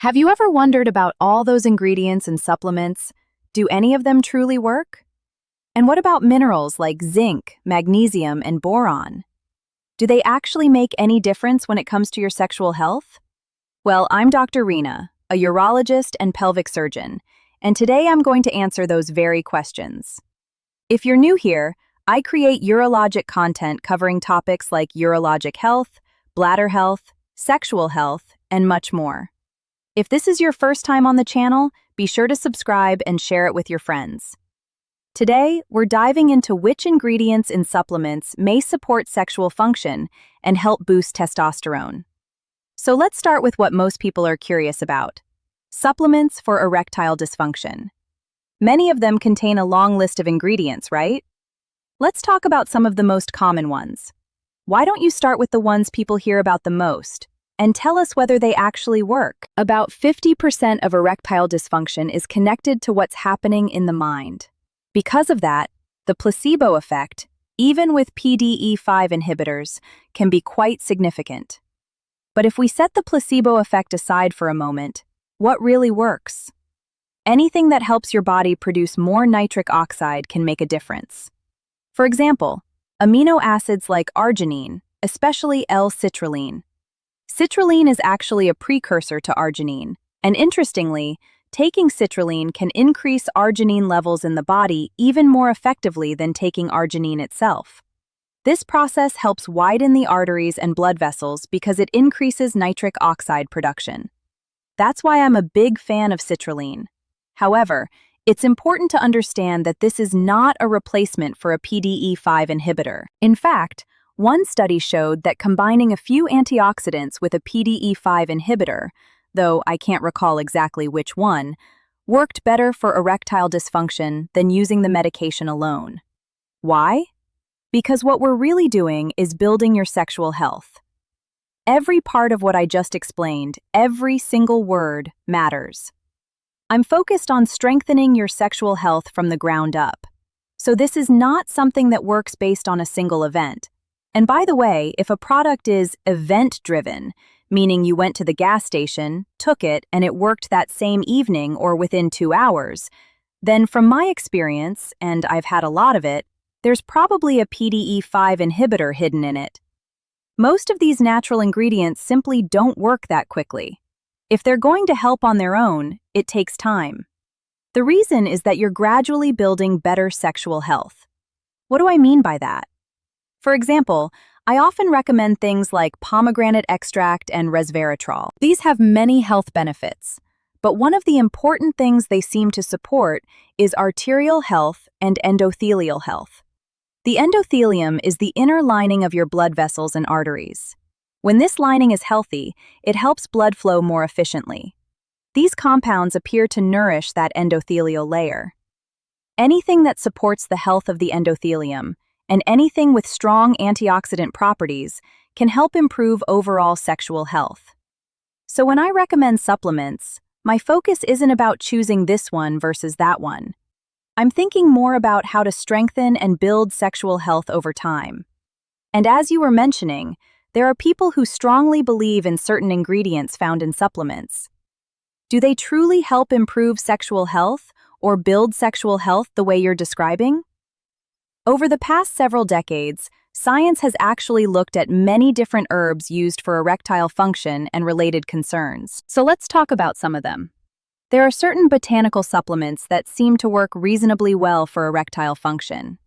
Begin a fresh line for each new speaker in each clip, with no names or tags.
Have you ever wondered about all those ingredients and supplements? Do any of them truly work? And what about minerals like zinc, magnesium, and boron? Do they actually make any difference when it comes to your sexual health? Well, I'm Dr. Rena, a urologist and pelvic surgeon, and today I'm going to answer those very questions. If you're new here, I create urologic content covering topics like urologic health, bladder health, sexual health, and much more. If this is your first time on the channel, be sure to subscribe and share it with your friends. Today, we're diving into which ingredients in supplements may support sexual function and help boost testosterone. So let's start with what most people are curious about: supplements for erectile dysfunction. Many of them contain a long list of ingredients, right? Let's talk about some of the most common ones. Why don't you start with the ones people hear about the most, and tell us whether they actually work? About 50% of erectile dysfunction is connected to what's happening in the mind. Because of that, the placebo effect, even with PDE5 inhibitors, can be quite significant. But if we set the placebo effect aside for a moment, what really works? Anything that helps your body produce more nitric oxide can make a difference. For example, amino acids like arginine, especially L-citrulline. Citrulline is actually a precursor to arginine, and interestingly, taking citrulline can increase arginine levels in the body even more effectively than taking arginine itself. This process helps widen the arteries and blood vessels because it increases nitric oxide production. That's why I'm a big fan of citrulline. However, it's important to understand that this is not a replacement for a PDE5 inhibitor. In fact, one study showed that combining a few antioxidants with a PDE5 inhibitor, though I can't recall exactly which one, worked better for erectile dysfunction than using the medication alone. Why? Because what we're really doing is building your sexual health. Every part of what I just explained, every single word, matters. I'm focused on strengthening your sexual health from the ground up. So this is not something that works based on a single event. And by the way, if a product is event-driven, meaning you went to the gas station, took it, and it worked that same evening or within 2 hours, then from my experience, and I've had a lot of it, there's probably a PDE5 inhibitor hidden in it. Most of these natural ingredients simply don't work that quickly. If they're going to help on their own, it takes time. The reason is that you're gradually building better sexual health. What do I mean by that? For example, I often recommend things like pomegranate extract and resveratrol. These have many health benefits, but one of the important things they seem to support is arterial health and endothelial health. The endothelium is the inner lining of your blood vessels and arteries. When this lining is healthy, it helps blood flow more efficiently. These compounds appear to nourish that endothelial layer. Anything that supports the health of the endothelium, and anything with strong antioxidant properties, can help improve overall sexual health. So when I recommend supplements, my focus isn't about choosing this one versus that one. I'm thinking more about how to strengthen and build sexual health over time. And as you were mentioning, there are people who strongly believe in certain ingredients found in supplements. Do they truly help improve sexual health or build sexual health the way you're describing? Over the past several decades, science has actually looked at many different herbs used for erectile function and related concerns. So let's talk about some of them. There are certain botanical supplements that seem to work reasonably well for erectile function.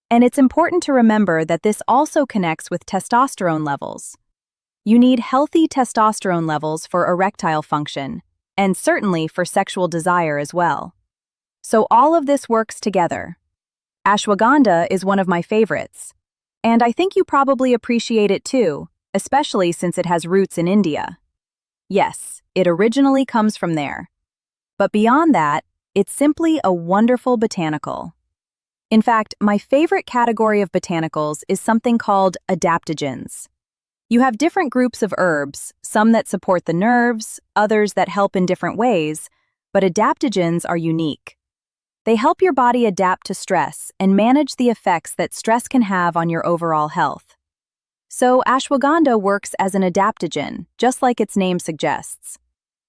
And it's important to remember that this also connects with testosterone levels. You need healthy testosterone levels for erectile function, and certainly for sexual desire as well. So all of this works together. Ashwagandha is one of my favorites, and I think you probably appreciate it too, especially since it has roots in India. Yes, it originally comes from there. But beyond that, it's simply a wonderful botanical. In fact, my favorite category of botanicals is something called adaptogens. You have different groups of herbs, some that support the nerves, others that help in different ways, but adaptogens are unique. They help your body adapt to stress and manage the effects that stress can have on your overall health. So ashwagandha works as an adaptogen, just like its name suggests.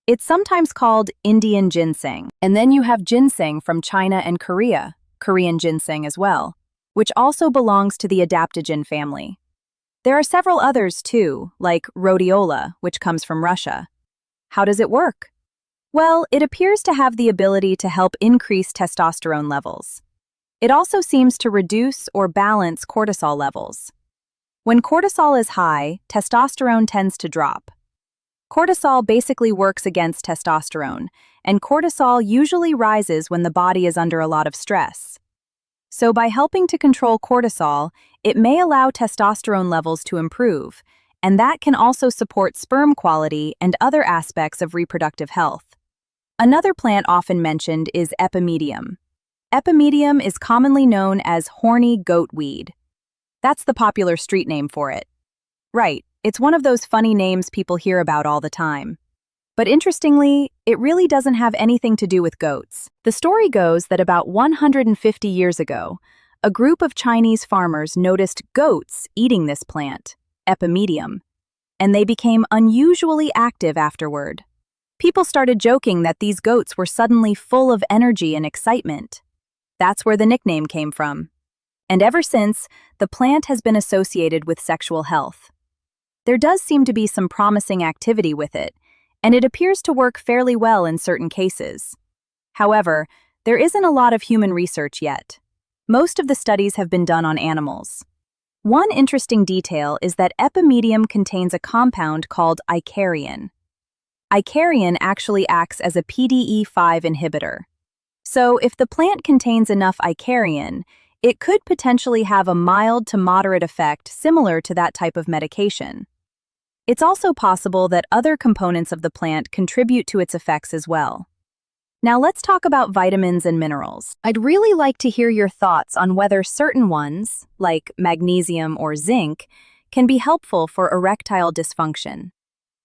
It's sometimes called Indian ginseng. And then you have ginseng from China and Korea, Korean ginseng as well, which also belongs to the adaptogen family. There are several others too, like rhodiola, which comes from Russia. How does it work? Well, it appears to have the ability to help increase testosterone levels. It also seems to reduce or balance cortisol levels. When cortisol is high, testosterone tends to drop. Cortisol basically works against testosterone, and cortisol usually rises when the body is under a lot of stress. So by helping to control cortisol, it may allow testosterone levels to improve, and that can also support sperm quality and other aspects of reproductive health. Another plant often mentioned is epimedium. Epimedium is commonly known as horny goat weed. That's the popular street name for it. Right, it's one of those funny names people hear about all the time. But interestingly, it really doesn't have anything to do with goats. The story goes that about 150 years ago, a group of Chinese farmers noticed goats eating this plant, epimedium, and they became unusually active afterward. People started joking that these goats were suddenly full of energy and excitement. That's where the nickname came from. And ever since, the plant has been associated with sexual health. There does seem to be some promising activity with it, and it appears to work fairly well in certain cases. However, there isn't a lot of human research yet. Most of the studies have been done on animals. One interesting detail is that epimedium contains a compound called icariin. Icariin actually acts as a PDE5 inhibitor. So if the plant contains enough icariin, it could potentially have a mild to moderate effect similar to that type of medication. It's also possible that other components of the plant contribute to its effects as well. Now let's talk about vitamins and minerals. I'd really like to hear your thoughts on whether certain ones, like magnesium or zinc, can be helpful for erectile dysfunction.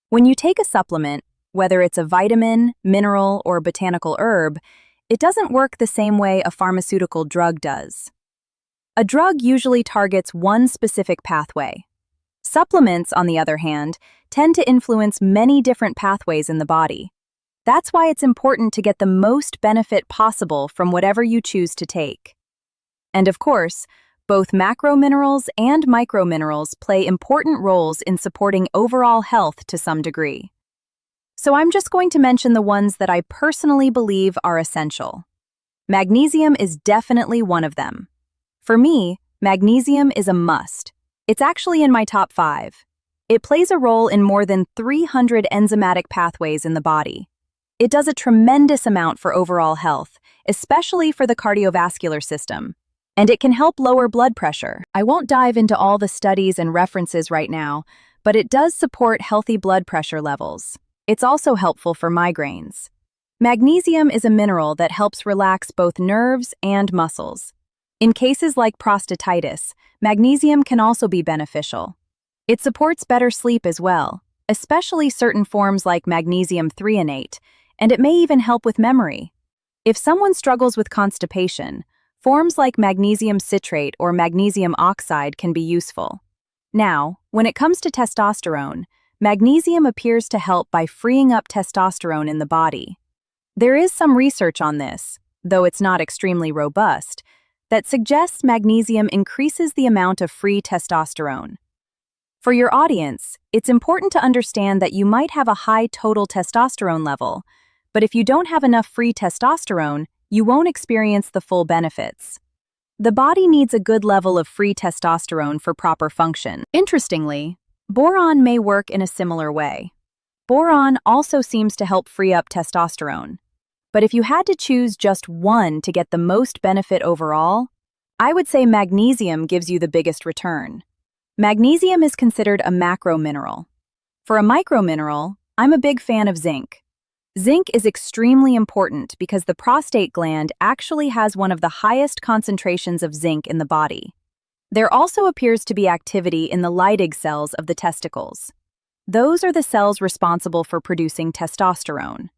When you take a supplement, whether it's a vitamin, mineral, or botanical herb, it doesn't work the same way a pharmaceutical drug does. A drug usually targets one specific pathway. Supplements, on the other hand, tend to influence many different pathways in the body. That's why it's important to get the most benefit possible from whatever you choose to take. And of course, both macrominerals and microminerals play important roles in supporting overall health to some degree. So I'm just going to mention the ones that I personally believe are essential. Magnesium is definitely one of them. For me, magnesium is a must. It's actually in my top 5. It plays a role in more than 300 enzymatic pathways in the body. It does a tremendous amount for overall health, especially for the cardiovascular system. And it can help lower blood pressure. I won't dive into all the studies and references right now, but it does support healthy blood pressure levels. It's also helpful for migraines. Magnesium is a mineral that helps relax both nerves and muscles. In cases like prostatitis, magnesium can also be beneficial. It supports better sleep as well, especially certain forms like magnesium threonate, and it may even help with memory. If someone struggles with constipation, forms like magnesium citrate or magnesium oxide can be useful. Now, when it comes to testosterone, magnesium appears to help by freeing up testosterone in the body. There is some research on this, though it's not extremely robust, that suggests magnesium increases the amount of free testosterone. For your audience, it's important to understand that you might have a high total testosterone level, but if you don't have enough free testosterone, you won't experience the full benefits. The body needs a good level of free testosterone for proper function. Interestingly, boron may work in a similar way. Boron also seems to help free up testosterone. But if you had to choose just one to get the most benefit overall, I would say magnesium gives you the biggest return. Magnesium is considered a macro mineral. For a micromineral, I'm a big fan of zinc. Zinc is extremely important because the prostate gland actually has one of the highest concentrations of zinc in the body. There also appears to be activity in the Leydig cells of the testicles. Those are the cells responsible for producing testosterone.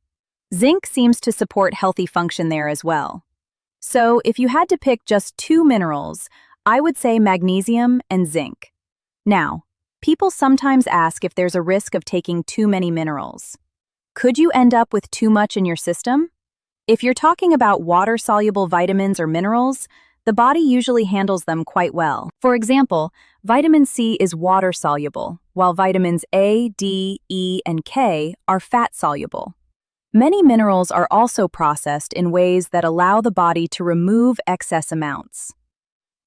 Zinc seems to support healthy function there as well. So, if you had to pick just 2 minerals, I would say magnesium and zinc. Now, people sometimes ask if there's a risk of taking too many minerals. Could you end up with too much in your system? If you're talking about water-soluble vitamins or minerals, the body usually handles them quite well. For example, vitamin C is water-soluble, while vitamins A, D, E, and K are fat-soluble. Many minerals are also processed in ways that allow the body to remove excess amounts.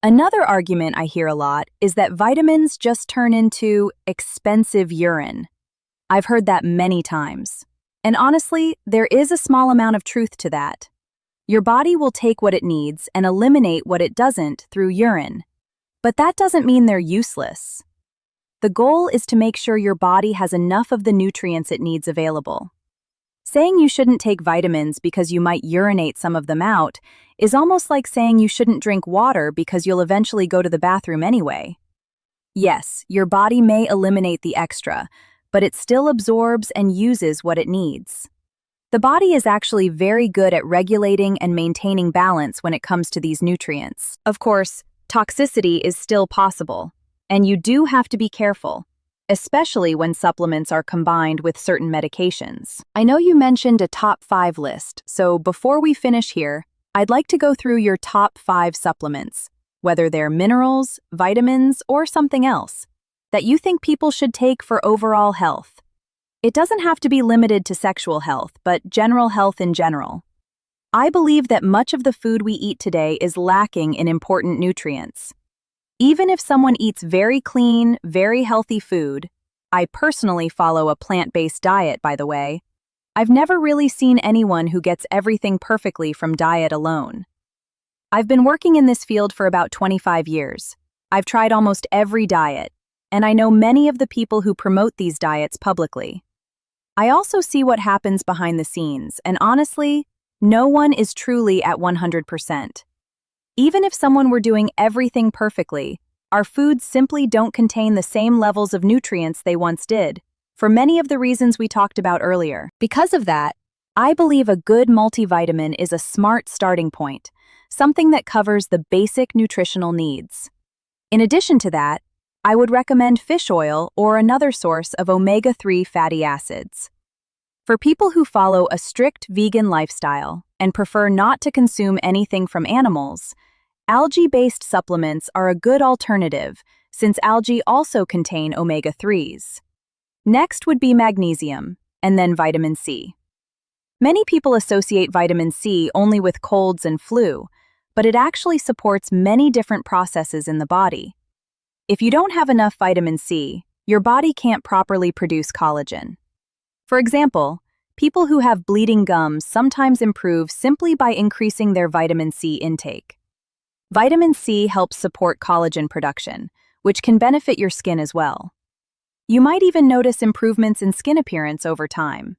Another argument I hear a lot is that vitamins just turn into expensive urine. I've heard that many times. And honestly, there is a small amount of truth to that. Your body will take what it needs and eliminate what it doesn't through urine. But that doesn't mean they're useless. The goal is to make sure your body has enough of the nutrients it needs available. Saying you shouldn't take vitamins because you might urinate some of them out is almost like saying you shouldn't drink water because you'll eventually go to the bathroom anyway. Yes, your body may eliminate the extra, but it still absorbs and uses what it needs. The body is actually very good at regulating and maintaining balance when it comes to these nutrients. Of course, toxicity is still possible, and you do have to be careful, especially when supplements are combined with certain medications. I know you mentioned a top 5 list, so before we finish here, I'd like to go through your top 5 supplements, whether they're minerals, vitamins, or something else, that you think people should take for overall health. It doesn't have to be limited to sexual health, but general health in general. I believe that much of the food we eat today is lacking in important nutrients. Even if someone eats very clean, very healthy food, I personally follow a plant-based diet, by the way, I've never really seen anyone who gets everything perfectly from diet alone. I've been working in this field for about 25 years. I've tried almost every diet, and I know many of the people who promote these diets publicly. I also see what happens behind the scenes, and honestly, no one is truly at 100%. Even if someone were doing everything perfectly, our foods simply don't contain the same levels of nutrients they once did, for many of the reasons we talked about earlier. Because of that, I believe a good multivitamin is a smart starting point, something that covers the basic nutritional needs. In addition to that, I would recommend fish oil or another source of omega-3 fatty acids. For people who follow a strict vegan lifestyle and prefer not to consume anything from animals, algae-based supplements are a good alternative since algae also contain omega-3s. Next would be magnesium, and then vitamin C. Many people associate vitamin C only with colds and flu, but it actually supports many different processes in the body. If you don't have enough vitamin C, your body can't properly produce collagen. For example, people who have bleeding gums sometimes improve simply by increasing their vitamin C intake. Vitamin C helps support collagen production, which can benefit your skin as well. You might even notice improvements in skin appearance over time.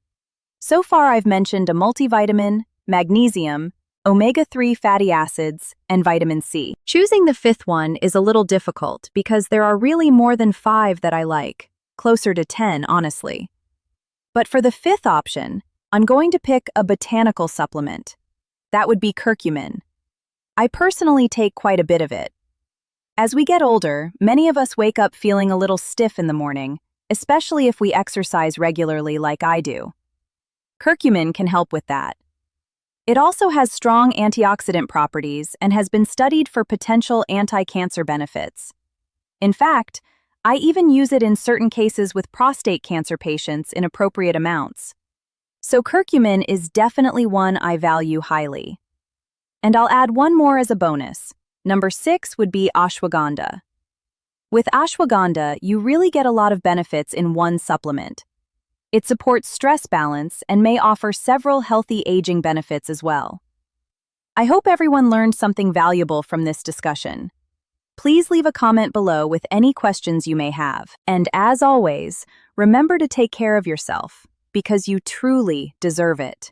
So far, I've mentioned a multivitamin, magnesium, omega-3 fatty acids, and vitamin C. Choosing the 5th one is a little difficult because there are really more than 5 that I like, closer to 10, honestly. But for the 5th option, I'm going to pick a botanical supplement. That would be curcumin. I personally take quite a bit of it. As we get older, many of us wake up feeling a little stiff in the morning, especially if we exercise regularly like I do. Curcumin can help with that. It also has strong antioxidant properties and has been studied for potential anti-cancer benefits. In fact, I even use it in certain cases with prostate cancer patients in appropriate amounts. So curcumin is definitely one I value highly. And I'll add one more as a bonus. Number 6 would be ashwagandha. With ashwagandha, you really get a lot of benefits in one supplement. It supports stress balance and may offer several healthy aging benefits as well. I hope everyone learned something valuable from this discussion. Please leave a comment below with any questions you may have. And as always, remember to take care of yourself, because you truly deserve it.